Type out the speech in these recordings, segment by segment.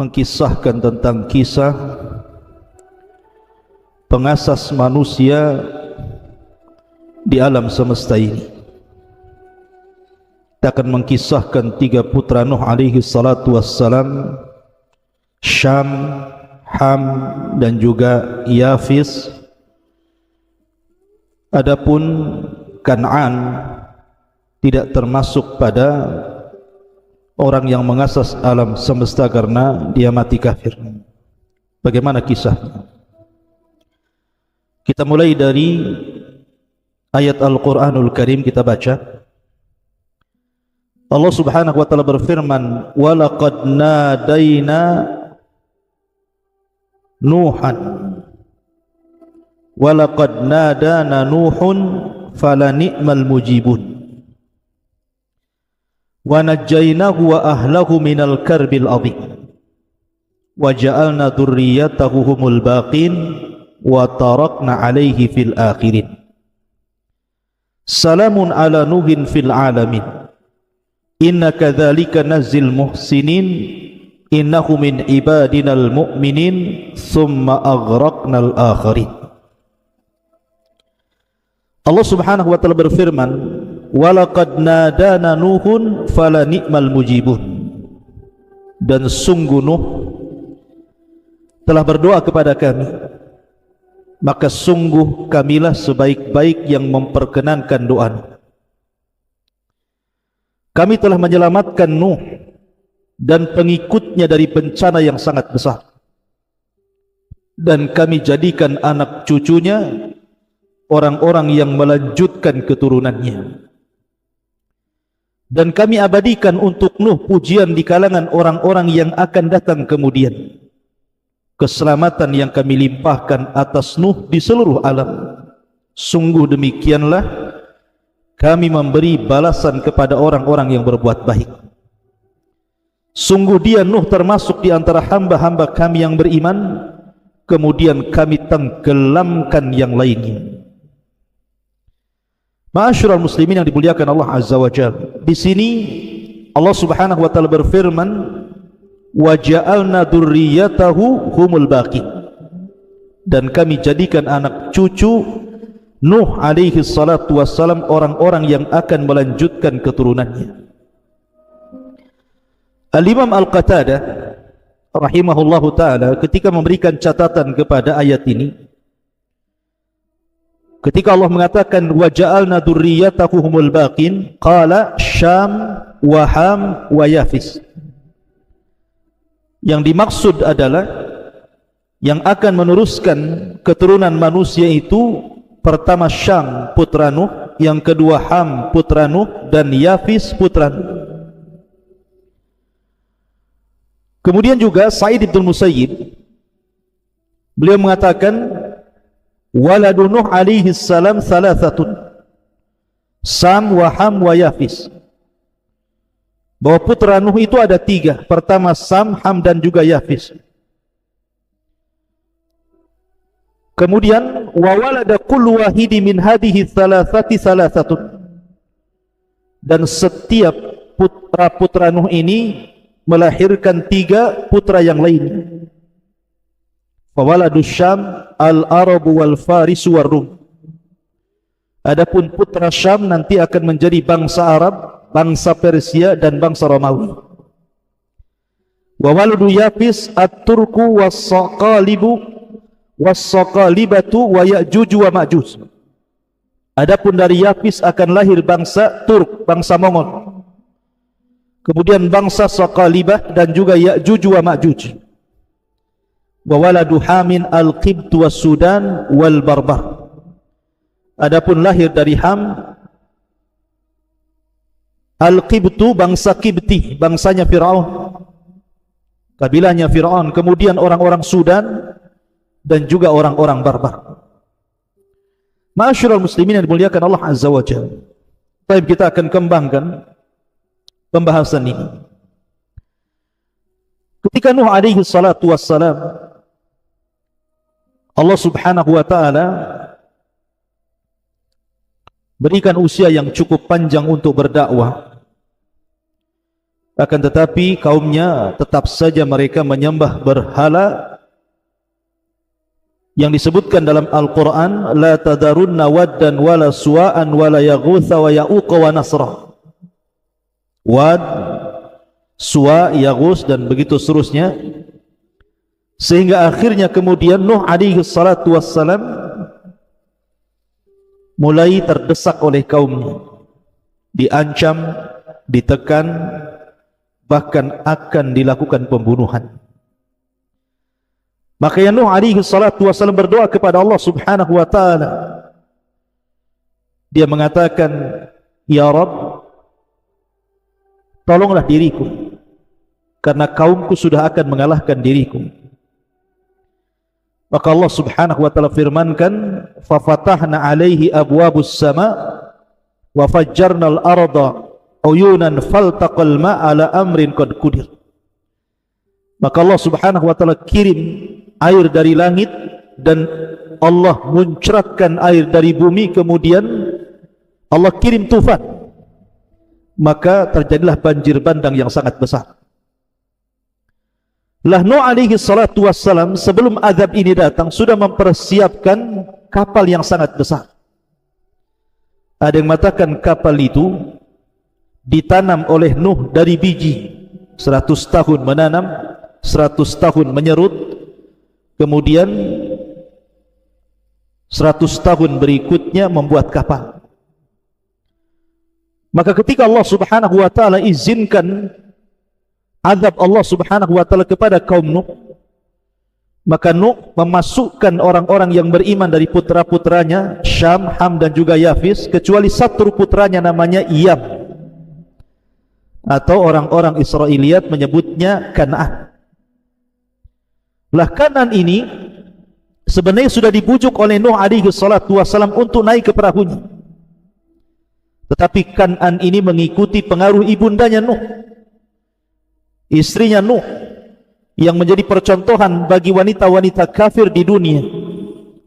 mengkisahkan tentang kisah pengasas manusia di alam semesta ini. Kita akan mengkisahkan 3 putra Nuh alaihi salatu wassalam, Syam, Ham dan juga Yafis. Adapun Kan'an tidak termasuk pada orang yang mengasas alam semesta karena dia mati kafir. Bagaimana kisahnya? Kita mulai dari ayat Al-Quranul Karim, kita baca. Allah subhanahu wa ta'ala berfirman, وَلَقَدْ نَادَيْنَا نُوحًا وَلَقَدْ نَادَانَا نُوحٌ فَلَنِئْمَ الْمُجِيبُونَ وَنَجَّيْنَاهُ وَأَهْلَهُ مِنَ الْكَرْبِ الْعَظِيمِ وَجَعَلْنَا ذُرِّيَّتَهُ هُمُ الْبَاقِينَ وَتَرَكْنَا عَلَيْهِ فِي الْآخِرِينَ سَلَامٌ عَلَى نُوحٍ فِي الْعَالَمِينَ Inna kadzalika nazzil muhsinin innahu min ibadinal mu'minin summa aghraqnal akharin. Allah subhanahu wa ta'ala berfirman, walaqad nadana nuhun fala ni'mal mujibun. Dan sungguh Nuh telah berdoa kepada kami, maka sungguh kamilah sebaik-baik yang memperkenankan doa. Kami telah menyelamatkan Nuh dan pengikutnya dari bencana yang sangat besar, dan kami jadikan anak cucunya orang-orang yang melanjutkan keturunannya, dan kami abadikan untuk Nuh pujian di kalangan orang-orang yang akan datang kemudian. Keselamatan yang kami limpahkan atas Nuh di seluruh alam. Sungguh demikianlah kami memberi balasan kepada orang-orang yang berbuat baik. Sungguh dia Nuh termasuk di antara hamba-hamba kami yang beriman, kemudian kami tenggelamkan yang lainnya. Ma'asyiral muslimin yang dimuliakan Allah Azza wa Jalla, di sini Allah Subhanahu wa taala berfirman, wa ja'alna dzurriyyatahu humul baqin, dan kami jadikan anak cucu Nuh alaihi salatu wassalam orang-orang yang akan melanjutkan keturunannya. Al-Imam Al-Qatadah rahimahullahu ta'ala ketika memberikan catatan kepada ayat ini, ketika Allah mengatakan wa ja'alna dzurriyyatahu humul baqin, qala Syam wa Ham wa Yafis. Yang dimaksud adalah yang akan meneruskan keturunan manusia itu pertama Syam putra Nuh, yang kedua Ham putra Nuh, dan Yafis putra Nuh. Kemudian juga Sa'id bin Musayyib, beliau mengatakan waladu Nuh alaihi salam thalathatun, Sam wa Ham wa Yafis, bahwa putra Nuh itu ada 3, pertama Sam, Ham dan juga Yafis. Kemudian wa walada kullu wahidi min hadhihi thalathati thalathatun, dan setiap putra-putra Nuh ini melahirkan 3 putra yang lain. Fa waladu Syam al-Arabu wal Farisu war Rum. Adapun putra Syam nanti akan menjadi bangsa Arab, bangsa Persia dan bangsa Romawi. Wa waladu Yafis at-Turku was-Saqalibu was-Saqalibatu wa Ya'juj wa Ma'juj. Adapun dari Yafis akan lahir bangsa Turk, bangsa Mongol. Kemudian bangsa Saqalibah dan juga Ya'juj wa Ma'juj. Wa waladu Hamin al-Qibt was-Sudan wal Barbar. Adapun lahir dari Ham al-Qibtu, bangsa Qibti, bangsanya Fir'aun, kabilahnya Fir'aun. Kemudian orang-orang Sudan dan juga orang-orang barbar. Ma'asyiral muslimin yang dimuliakan Allah Azza wa Jalla, baik, kita akan kembangkan pembahasan ini. Ketika Nuh alaihi salatu wassalam, Allah subhanahu wa ta'ala berikan usia yang cukup panjang untuk berdakwah. Akan tetapi kaumnya tetap saja mereka menyembah berhala yang disebutkan dalam Al-Quran, la tadarunna waddan wala suwa'an wala yaghutha wa ya'uqa wa nasra. Wad, Suwa, Yaghus dan begitu seterusnya, sehingga akhirnya kemudian Nuh alaihi salatu wassalam mulai terdesak oleh kaumnya, diancam, ditekan, bahkan akan dilakukan pembunuhan. Maka Nuh alaihi salatu wassalam berdoa kepada Allah subhanahu wa ta'ala. Dia mengatakan, Ya Rabb, tolonglah diriku, karena kaumku sudah akan mengalahkan diriku. Maka Allah subhanahu wa ta'ala firmankan, fafatahna alaihi abwabus sama wa fajjarnal arda uyunan faltaqal ma'ala amrin qad qudir. Maka Allah subhanahu wa ta'ala kirim air dari langit dan Allah muncratkan air dari bumi, kemudian Allah kirim tufan, maka terjadilah banjir bandang yang sangat besar. Nuh alaihi salatu wassalam sebelum azab ini datang sudah mempersiapkan kapal yang sangat besar. Ada yang mengatakan kapal itu ditanam oleh Nuh dari biji, 100 tahun menanam, 100 tahun menyerut, kemudian 100 tahun berikutnya membuat kapal. Maka ketika Allah subhanahu wa ta'ala izinkan azab Allah subhanahu wa ta'ala kepada kaum Nuh, maka Nuh memasukkan orang-orang yang beriman dari putra-putranya Syam, Ham dan juga Yafis, kecuali satu putranya namanya Iyam, atau orang-orang Israiliyat menyebutnya Kan'an. Kan'an ini sebenarnya sudah dibujuk oleh Nuh alaihi salatu wassalam untuk naik ke perahunya, tetapi Kan'an ini mengikuti pengaruh ibundanya Nuh, istrinya Nuh, yang menjadi percontohan bagi wanita-wanita kafir di dunia.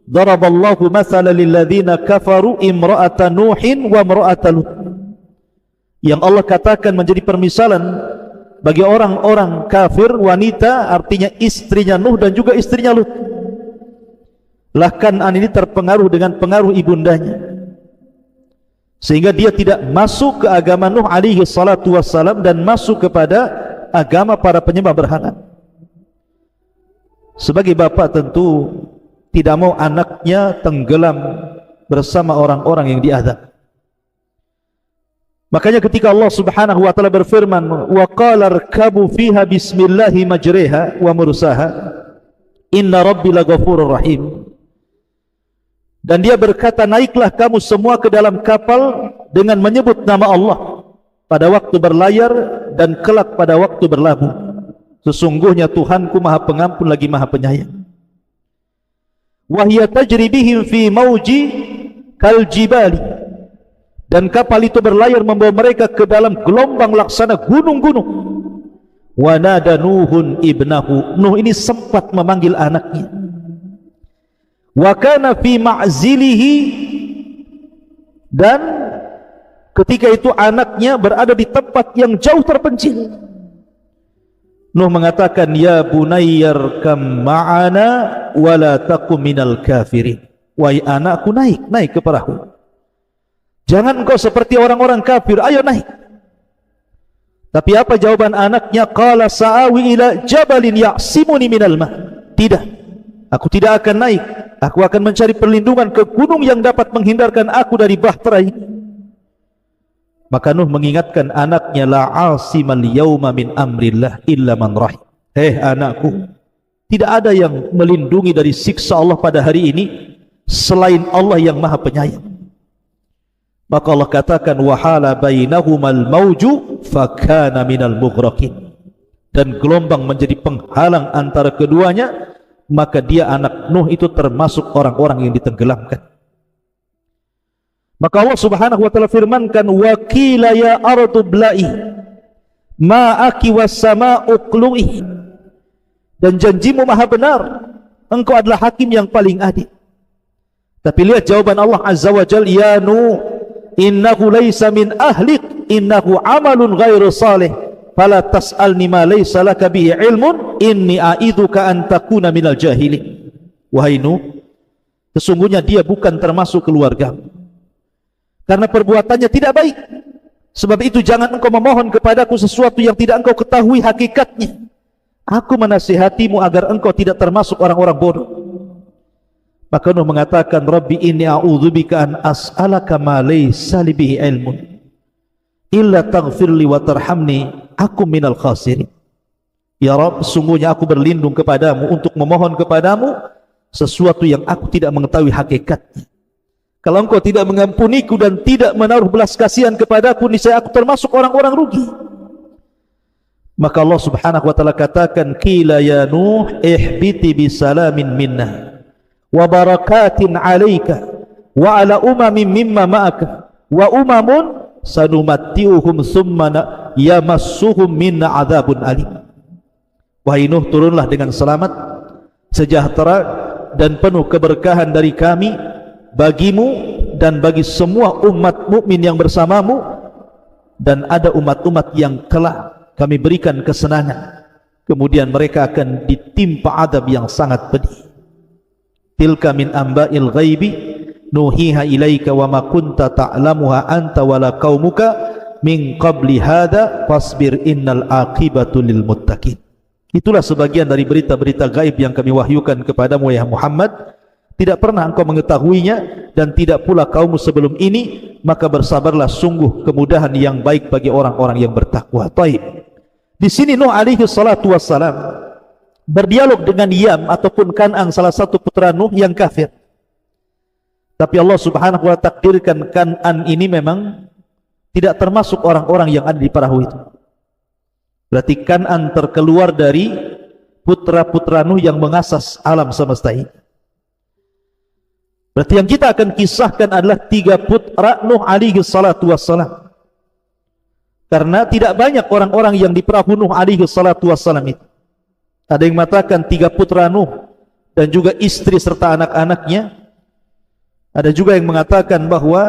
Daraballahu mathalan lilladzina kafaru imra'ata Nuhin wa imra'ata Lut. Yang Allah katakan menjadi permisalan bagi orang-orang kafir, wanita artinya istrinya Nuh dan juga istrinya Lut. Kan'an ini terpengaruh dengan pengaruh ibundanya, sehingga dia tidak masuk ke agama Nuh alaihi salatu wassalam dan masuk kepada agama para penyembah berhala. Sebagai bapa tentu tidak mau anaknya tenggelam bersama orang-orang yang diazab. Makanya ketika Allah subhanahu wa ta'ala berfirman, wa qala rkabu fiha bismillahi majriha wa mursaha inna rabbi laghafurur rahim, dan dia berkata, naiklah kamu semua ke dalam kapal dengan menyebut nama Allah pada waktu berlayar dan kelak pada waktu berlabuh. Sesungguhnya Tuhanku maha pengampun lagi maha penyayang. Wa hiya tajri bihim fi mauji kal jibali, dan kapal itu berlayar membawa mereka ke dalam gelombang laksana gunung-gunung. Wa nada Nuhun ibnahu, Nuh ini sempat memanggil anaknya. Wa kana fi ma'zilihi, dan ketika itu anaknya berada di tempat yang jauh terpencil. Nuh mengatakan, ya bunayyar kam ma'ana wa la takum minal kafirin. Wahai anakku, naik ke perahu. Jangan kau seperti orang-orang kafir, ayo naik. Tapi apa jawaban anaknya? Qala sa'awi ila jabalin ya'simuni minal ma'. Tidak, aku tidak akan naik. Aku akan mencari perlindungan ke gunung yang dapat menghindarkan aku dari bahtera ini. Maka Nuh mengingatkan anaknya, la asimal yauma min amrillah illa man rahim. Anakku, tidak ada yang melindungi dari siksa Allah pada hari ini selain Allah yang maha penyayang. Maka Allah katakan, wahala bainahumal mauju fakana minal mughraqin, dan gelombang menjadi penghalang antara keduanya, maka dia anak Nuh itu termasuk orang-orang yang ditenggelamkan. Maka Allah subhanahu wa ta'ala firmankan, wa qila ya ardu bla'i ma'aki was sama'u qlu'i, dan janjimu maha benar, engkau adalah hakim yang paling adil. Tapi lihat jawaban Allah azza wa jalla, ya Nuh innahu laysa min ahlik innahu amalun ghairu salih fala tas'alni ma laysa laka bihi ilmun inni a'idzuka an takuna minal jahilin. Wahai Nuh, sesungguhnya dia bukan termasuk keluarga, karena perbuatannya tidak baik. Sebab itu jangan engkau memohon kepadaku sesuatu yang tidak engkau ketahui hakikatnya. Aku menasihatimu agar engkau tidak termasuk orang-orang bodoh. Maka Nuh mengatakan, Rabbi inni a'udzubika an as'alaka ma laysa li bihi ilmun illa taghfirli wa tarhamni aku minal khasirin. Ya Rabb, sungguhnya aku berlindung kepadamu untuk memohon kepadamu sesuatu yang aku tidak mengetahui hakikatnya. Kalau engkau tidak mengampuniku dan tidak menaruh belas kasihan kepadaku, niscaya aku termasuk orang-orang rugi. Maka Allah Subhanahu wa taala katakan, qila ya Nuh ihbiti bisalamin minna wa barakatin 'alaika wa 'ala umamin mimma ma'aka wa umamun sanumatti'uhum thumma yamassuhum minna 'adzabun alim. Wahai Nuh, turunlah dengan selamat, sejahtera dan penuh keberkahan dari kami bagimu dan bagi semua umat mukmin yang bersamamu, dan ada umat-umat yang telah kami berikan kesenangan, kemudian mereka akan ditimpa adab yang sangat pedih. Tilka min amba'il ghaibi nuhiha ilaika wa ma kunta ta'lamuha anta wala qaumuka min qabli hadha fasbir innal aqibatu lil muttaqin. Itulah sebagian dari berita-berita gaib yang kami wahyukan kepadamu ya Muhammad. Tidak pernah engkau mengetahuinya dan tidak pula kaummu sebelum ini, maka bersabarlah, sungguh kemudahan yang baik bagi orang-orang yang bertakwa. Taib. Di sini Nuh alaihi salatu wassalam berdialog dengan Yam ataupun Kan'an, salah satu putra Nuh yang kafir. Tapi Allah Subhanahu wa ta'ala takdirkan Kan'an ini memang tidak termasuk orang-orang yang ada di perahu itu. Berarti Kan'an terkeluar dari putra-putra Nuh yang mengasas alam semesta ini. Berarti yang kita akan kisahkan adalah 3 putra Nuh alaihi salatu wassalam. Karena tidak banyak orang-orang yang di perahu Nuh alaihi salatu wassalam itu. Ada yang mengatakan 3 putra Nuh dan juga istri serta anak-anaknya. Ada juga yang mengatakan bahwa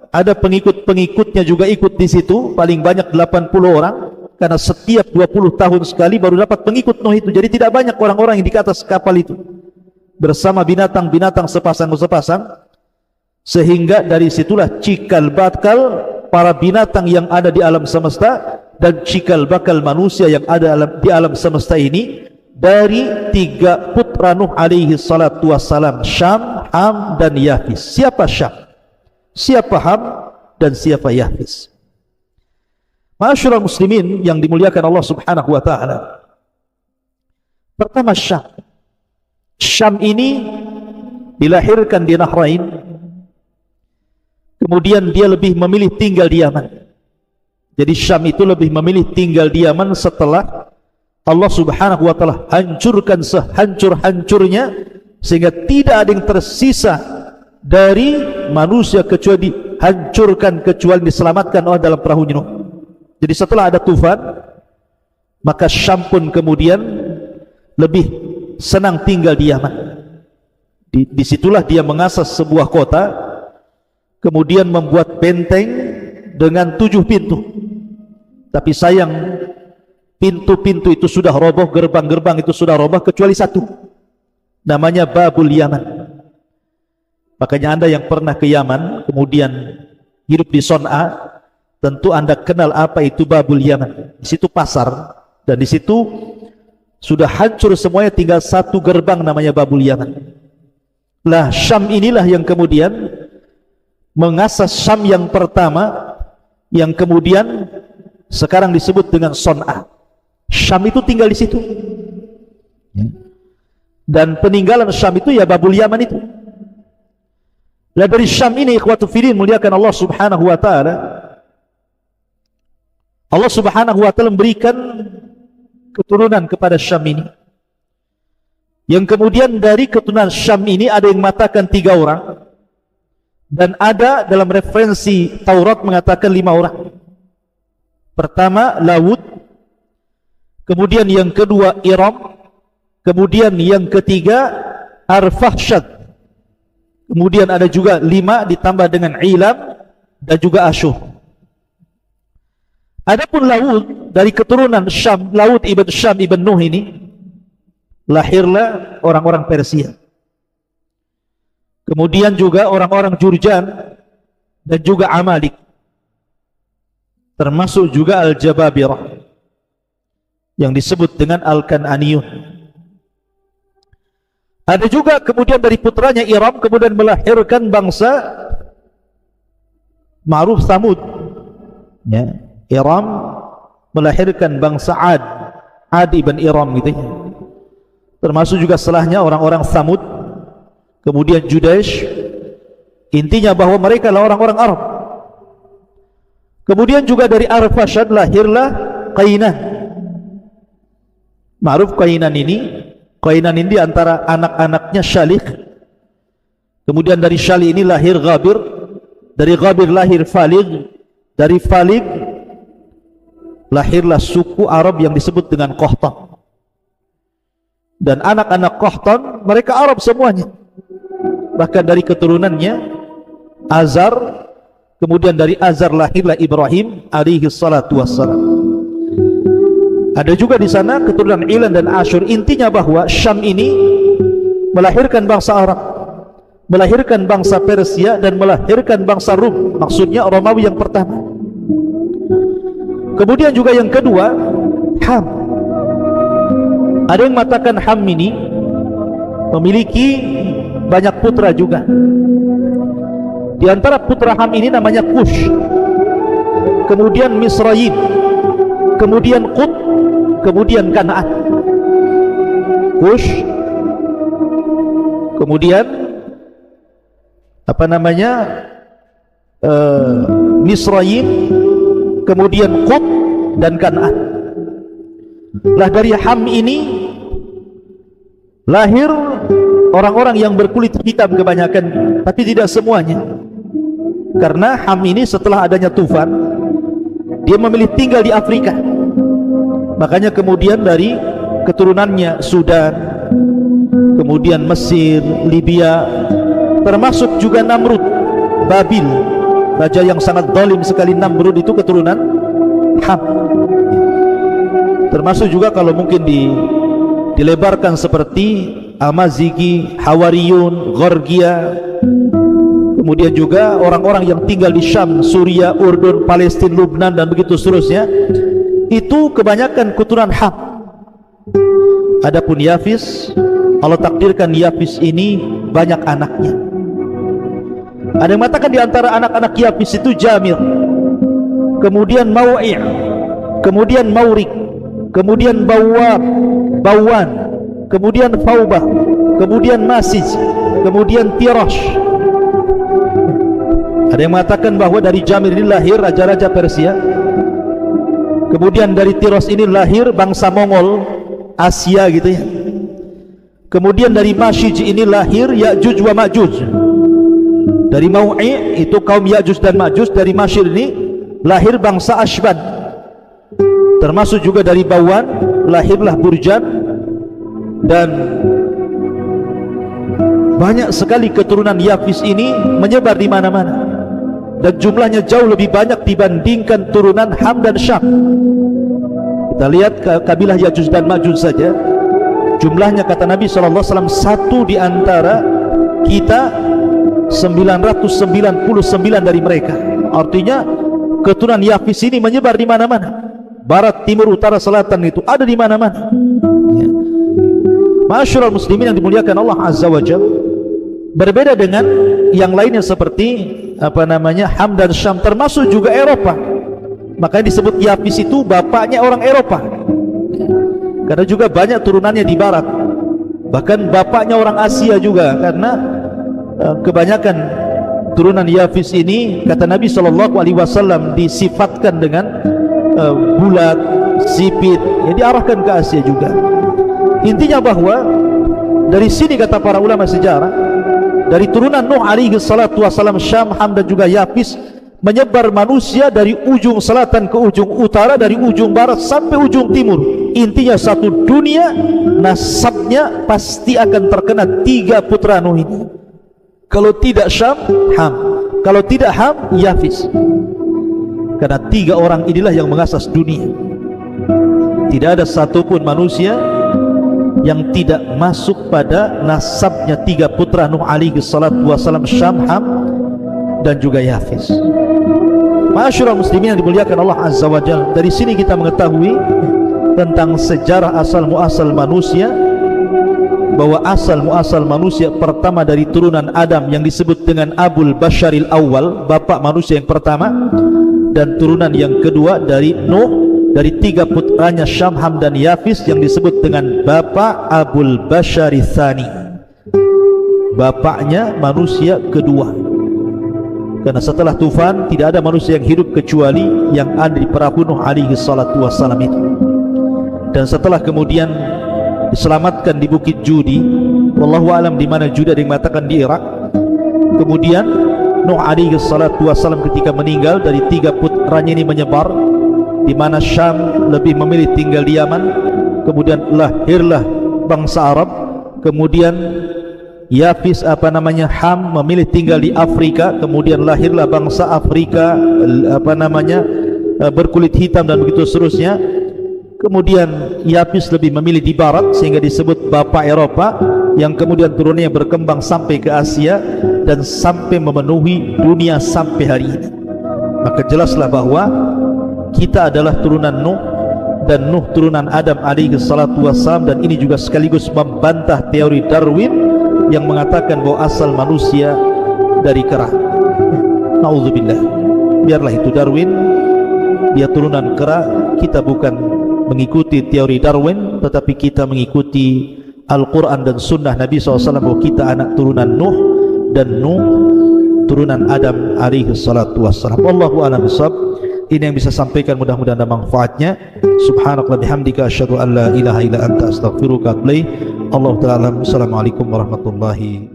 ada pengikut-pengikutnya juga ikut di situ, paling banyak 80 orang, karena setiap 20 tahun sekali baru dapat pengikut Nuh itu. Jadi tidak banyak orang-orang yang di atas kapal itu bersama binatang-binatang sepasang-sepasang, sehingga dari situlah cikal bakal para binatang yang ada di alam semesta dan cikal bakal manusia yang ada di alam semesta ini dari 3 putra Nuh alaihi salatu wassalam, Syam, Ham dan Yafis. Siapa Syam? Siapa Ham? Dan siapa Yafis? Ma'asyiral muslimin yang dimuliakan Allah Subhanahu wa ta'ala. Pertama Syam. Syam ini dilahirkan di Nahrain, kemudian dia lebih memilih tinggal di Yaman. Jadi Syam itu lebih memilih tinggal di Yaman setelah Allah Subhanahu wa ta'ala hancurkan sehancur-hancurnya, sehingga tidak ada yang tersisa dari manusia kecuali dihancurkan, kecuali diselamatkan oleh dalam perahu Nuh. Jadi setelah ada tufan, maka Syam pun kemudian lebih senang tinggal di Yaman. Disitulah dia mengasas sebuah kota, kemudian membuat benteng dengan 7 pintu. Tapi sayang, pintu-pintu itu sudah roboh, gerbang-gerbang itu sudah roboh, kecuali 1, namanya Babul Yaman. Makanya Anda yang pernah ke Yaman kemudian hidup di Son'a, tentu Anda kenal apa itu Babul Yaman. Di situ pasar, dan di situ sudah hancur semuanya, tinggal 1 gerbang namanya Babul Yaman. Lah Syam inilah yang kemudian mengasas Syam yang pertama, yang kemudian sekarang disebut dengan Son'a. Syam itu tinggal di situ. Dan peninggalan Syam itu ya Babul Yaman itu. Lah dari Syam ini ikhwatu fillah muliakan Allah Subhanahu wa ta'ala, Allah Subhanahu wa ta'ala memberikan keturunan kepada Syam ini, yang kemudian dari keturunan Syam ini ada yang mengatakan 3 orang, dan ada dalam referensi Taurat mengatakan 5 orang. Pertama Lawud, kemudian yang kedua Iram, kemudian yang ketiga Arfahshad, kemudian ada juga 5 ditambah dengan Ilam dan juga Asyur. Adapun Lawud dari keturunan Syam, Laut ibn Syam ibn Nuh ini, lahirlah orang-orang Persia. Kemudian juga orang-orang Jurjan dan juga Amalik, termasuk juga Al-Jababirah yang disebut dengan Al-Kan'aniyun. Ada juga kemudian dari putranya Iram kemudian melahirkan bangsa ma'ruf Thamud, ya. Iram melahirkan bangsa Ad ibn Iram gitu ya. Termasuk juga setelahnya orang-orang Thamud, kemudian Judaish. Intinya bahwa mereka adalah orang-orang Arab. Kemudian juga dari Arfashad lahirlah Qainan. Ma'ruf Qainan ini di antara anak-anaknya Shalih. Kemudian dari Shalih ini lahir Ghabir, dari Ghabir lahir Falig, dari Falig lahirlah suku Arab yang disebut dengan Qahtan. Dan anak-anak Qahtan mereka Arab semuanya. Bahkan dari keturunannya Azar, kemudian dari Azar lahirlah Ibrahim alaihi salatu wassalam. Ada juga di sana keturunan Ilan dan Ashur. Intinya bahwa Syam ini melahirkan bangsa Arab, melahirkan bangsa Persia, dan melahirkan bangsa Rum. Maksudnya Romawi yang pertama. Kemudian juga yang kedua, Ham. Ada yang mengatakan Ham ini memiliki banyak putra juga. Di antara putra Ham ini namanya Kush, kemudian Misraim, kemudian Qut, kemudian Kanaan. Kush, kemudian Misraim, kemudian Qut dan Kanaan. Lah dari Ham ini lahir orang-orang yang berkulit hitam kebanyakan, tapi tidak semuanya. Karena Ham ini setelah adanya tufan, dia memilih tinggal di Afrika. Makanya kemudian dari keturunannya Sudan, kemudian Mesir, Libya, termasuk juga Namrud, Babil, raja yang sangat zalim sekali. Namrud itu keturunan Ham. Termasuk juga kalau mungkin dilebarkan seperti Amazighi, Hawariyun, Gorgia, kemudian juga orang-orang yang tinggal di Syam, Suria, Urdun, Palestina, Lubnan, dan begitu seterusnya, itu kebanyakan keturunan Ham. Adapun Yafis, Allah takdirkan Yafis ini banyak anaknya. Ada yang mengatakan di antara anak-anak Yafis itu Jamir, kemudian Mau'i', kemudian Maurik, kemudian Bawan, kemudian Faubah, kemudian Masij, kemudian Tirash. Ada yang mengatakan bahwa dari Jamir ini lahir raja-raja Persia, kemudian dari Tirash ini lahir bangsa Mongol, Asia gitu ya. Kemudian dari Masij ini lahir Ya'juj wa Ma'juj. Dari Mau'i' itu kaum Ya'juj dan Ma'juj. Dari Masij ini lahir bangsa Ashban. Termasuk juga dari Bawan lahirlah Burjan. Dan banyak sekali keturunan Yafis ini menyebar di mana-mana, dan jumlahnya jauh lebih banyak dibandingkan turunan Ham dan Syam. Kita lihat kabilah Ya'juj dan Ma'juj saja, jumlahnya kata Nabi SAW satu di antara kita 999 dari mereka. Artinya keturunan Yafis ini menyebar di mana-mana, barat, timur, utara, selatan, itu ada di mana-mana. Ma'asyiral muslimin yang dimuliakan Allah Azza wa Jalla, berbeda dengan yang lainnya seperti Ham dan Syam, termasuk juga Eropa. Makanya disebut Yafis itu bapaknya orang Eropa, karena juga banyak turunannya di barat. Bahkan bapaknya orang Asia juga, karena kebanyakan turunan Yafis ini kata Nabi SAW disifatkan dengan bulat, sipit, ya diarahkan ke Asia juga. Intinya bahwa dari sini kata para ulama sejarah, dari turunan Nuh alaihi salatu wassalam, Syam, Ham dan juga Yafis menyebar manusia dari ujung selatan ke ujung utara, dari ujung barat sampai ujung timur. Intinya satu dunia, nasabnya pasti akan terkena tiga putra Nuh ini. Kalau tidak Syam, Ham. Kalau tidak Ham, Yafis. Karena tiga orang inilah yang mengasas dunia. Tidak ada satupun manusia yang tidak masuk pada nasabnya 3 putra Nuh alaihi salatu wassalam, Syam, Ham dan juga Yafis. Ma'asyiral muslimin yang dimuliakan Allah Azza wa Jalla, dari sini kita mengetahui tentang sejarah asal muasal manusia, bahwa asal muasal manusia pertama dari turunan Adam yang disebut dengan Abul Basharil Awal, bapak manusia yang pertama, dan turunan yang kedua dari Nuh, dari 3 putranya Syam, Ham dan Yafis yang disebut dengan bapak Abul Bashari Tsani, bapaknya manusia kedua. Karena setelah tufan tidak ada manusia yang hidup kecuali yang ada di perahu Nuh alaihi salatu wassalam itu. Dan setelah kemudian diselamatkan di Bukit Judi, wallahu alam di mana Judi, ada yang mengatakan di Irak. Kemudian Nuh alaihi salatu wassalam ketika meninggal, dari 3 putranya ini menyebar, di mana Syam lebih memilih tinggal di Yaman, kemudian lahirlah bangsa Arab. Kemudian Yafis Ham memilih tinggal di Afrika, kemudian lahirlah bangsa Afrika berkulit hitam dan begitu seterusnya. Kemudian Yafis lebih memilih di barat sehingga disebut bapak Eropa, yang kemudian turunannya berkembang sampai ke Asia dan sampai memenuhi dunia sampai hari ini. Maka jelaslah bahwa kita adalah turunan Nuh, dan Nuh turunan Adam alaihi salatu wassalam. Dan ini juga sekaligus membantah teori Darwin yang mengatakan bahwa asal manusia dari kera. Na'udzubillah. Biarlah itu Darwin, dia turunan kera. Kita bukan mengikuti teori Darwin, tetapi kita mengikuti Al-Quran dan Sunnah Nabi SAW bahwa kita anak turunan Nuh, dan Nuh turunan Adam alaihi salatu wassalam. Wallahu a'lam bishawab. Ini yang bisa sampaikan, mudah-mudahan ada manfaatnya. Subhanallah bihamdika asyhadu an la ilaha illa anta astaghfiruka wa atubu ilaik. Allahu ta'ala. Assalamualaikum warahmatullahi